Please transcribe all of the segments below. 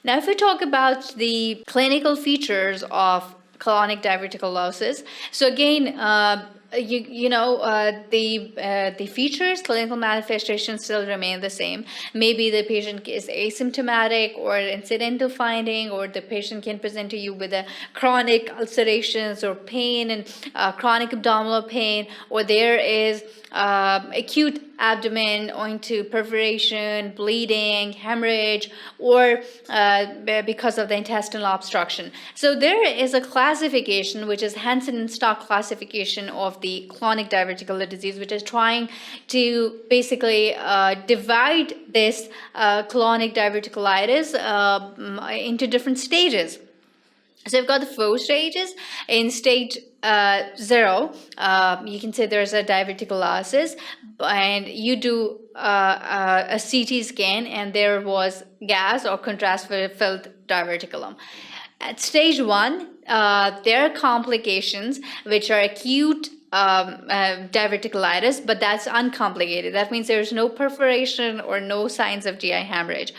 Now, if we talk about the clinical features of colonic diverticulosis, so again, the features, clinical manifestations still remain the same. Maybe the patient is asymptomatic or incidental finding, or the patient can present to you with a chronic ulcerations or pain and chronic abdominal pain, or there is acute abdomen owing to perforation, bleeding, hemorrhage, or because of the intestinal obstruction. So there is a classification, which is Hansen and Stock classification of the colonic diverticular disease, which is trying to basically divide this colonic diverticulitis into different stages. So we've got the 4 stages. In stage 0, you can say there's a diverticulosis, and you do a CT scan, and there was gas or contrast-filled diverticulum. At stage 1, there are complications which are acute diverticulitis, but that's uncomplicated. That means there's no perforation or no signs of GI hemorrhage.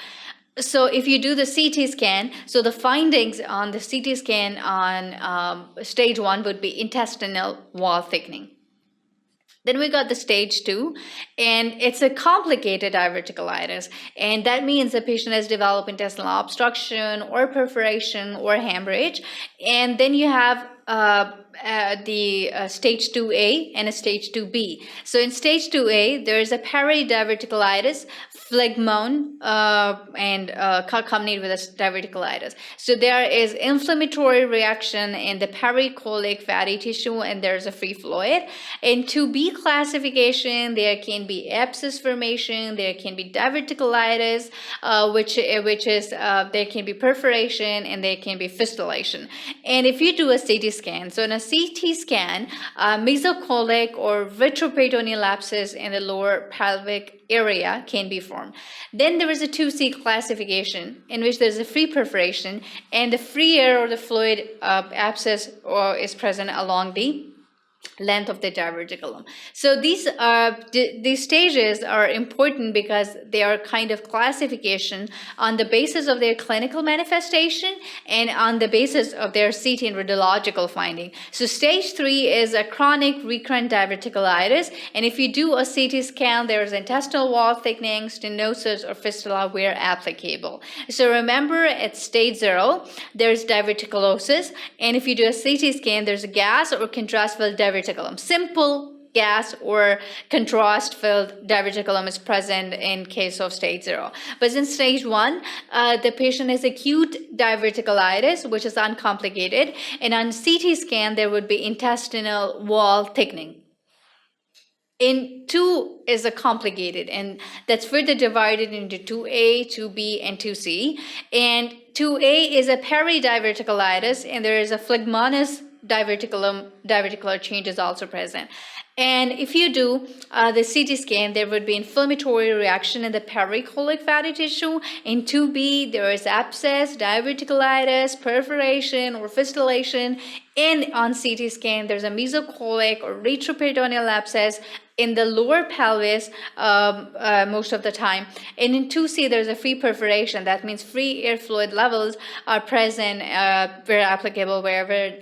So if you do the CT scan, so the findings on the CT scan on stage 1 would be intestinal wall thickening. Then we got the stage 2, and it's a complicated diverticulitis, and that means the patient has developed intestinal obstruction or perforation or hemorrhage. And then you have the stage 2A and a stage 2B. So in stage 2A, there is a peridiverticulitis, phlegmon, and accompanied with a diverticulitis. So there is inflammatory reaction in the pericolic fatty tissue, and there's a free fluid. In 2B classification, there can be abscess formation, there can be diverticulitis, which is there can be perforation, and there can be fistulation. And if you do a CT scan, so in a CT scan, mesocolic or retroperitoneal abscess in the lower pelvic area can be formed. Then there is a 2C classification, in which there's a free perforation, and the free air or the fluid abscess is present along the length of the diverticulum. So these stages are important because they are kind of classification on the basis of their clinical manifestation and on the basis of their CT and radiological finding. So stage 3 is a chronic recurrent diverticulitis, and if you do a CT scan, there is intestinal wall thickening, stenosis, or fistula where applicable. So remember, at stage 0, there's diverticulosis, and if you do a CT scan, there's a gas or contrast-filled diverticulum. Simple gas or contrast-filled diverticulum is present in case of stage 0. But in stage 1, the patient has acute diverticulitis, which is uncomplicated, and on CT scan, there would be intestinal wall thickening. In 2 is a complicated, and that's further divided into 2A, 2B, and 2C. And 2A is a peridiverticulitis, and there is a phlegmonous diverticular change is also present. And if you do the CT scan, there would be inflammatory reaction in the pericolic fatty tissue. In 2B, there is abscess, diverticulitis, perforation, or fistulation. And on CT scan, there's a mesocolic or retroperitoneal abscess in the lower pelvis most of the time. And in 2C, there's a free perforation. That means free air fluid levels are present where applicable, wherever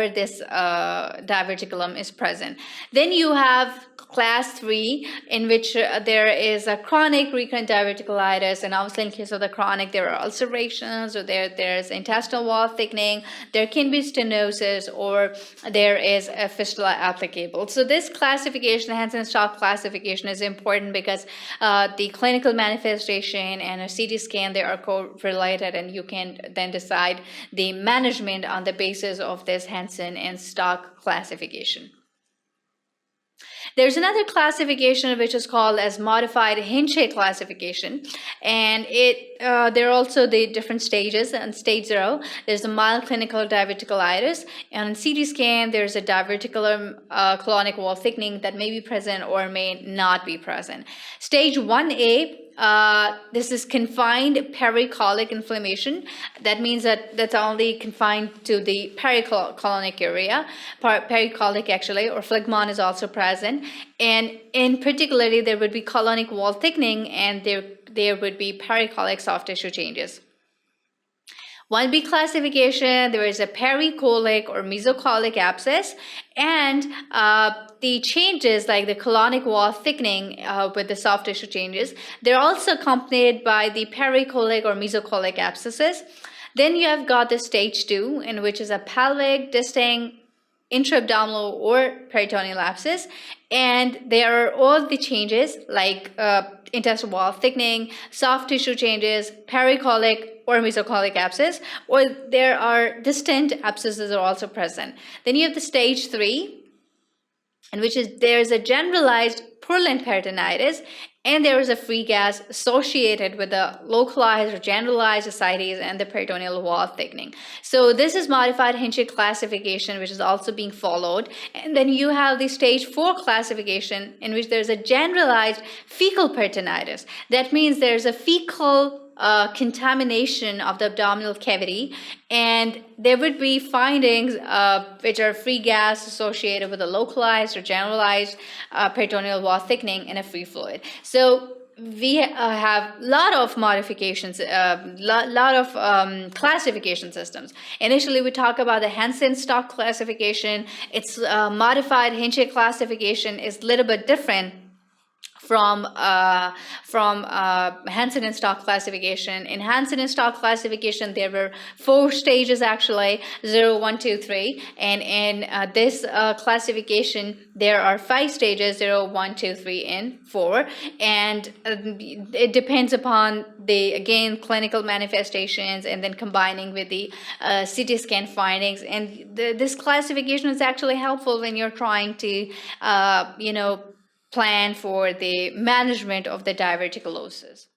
this diverticulum is present. Then you have class 3, in which there is a chronic recurrent diverticulitis, and obviously in case of the chronic, there are ulcerations, or there's intestinal wall thickening, there can be stenosis, or there is a fistula applicable. So this classification, Hansen and Stock classification, is important because the clinical manifestation and a CT scan, they are correlated, and you can then decide the management on the basis of this Hansen and Stock classification. There's another classification which is called as modified Hinchey classification, and there are also the different stages. On stage 0, there's a mild clinical diverticulitis, and on CT scan, there's a diverticulum colonic wall thickening that may be present or may not be present. Stage 1A, this is confined pericolic inflammation. That means that that's only confined to the pericolonic area, pericolic actually, or phlegmon is also present. And in particularly, there would be colonic wall thickening, and there there would be pericolic soft tissue changes. 1B classification, there is a pericolic or mesocolic abscess, and the changes like the colonic wall thickening with the soft tissue changes, they're also accompanied by the pericolic or mesocolic abscesses. Then you have got the stage 2, in which is a pelvic, distinct, intra-abdominal or peritoneal abscess, and there are all the changes like intestinal wall thickening, soft tissue changes, pericolic or mesocolic abscess, or there are distant abscesses are also present. Then you have the stage 3, in which is there's a generalized purulent peritonitis, and there is a free gas associated with the localized or generalized ascites and the peritoneal wall thickening. So this is modified Hinchey classification, which is also being followed. And then you have the stage 4 classification, in which there's a generalized fecal peritonitis. That means there's a fecal contamination of the abdominal cavity, and there would be findings which are free gas associated with a localized or generalized peritoneal wall thickening in a free fluid. So we have a lot of modifications, lot of classification systems. Initially, we talk about the Hansen-Stock classification. Its modified Hinchey classification is a little bit different from Hansen and Stock classification. In Hansen and Stock classification, there were 4 stages actually, 0, 1, 2, 3. And in this classification, there are 5 stages, 0, 1, 2, 3, and 4. And it depends upon the, again, clinical manifestations and then combining with the CT scan findings. And this classification is actually helpful when you're trying to, plan for the management of the diverticulosis.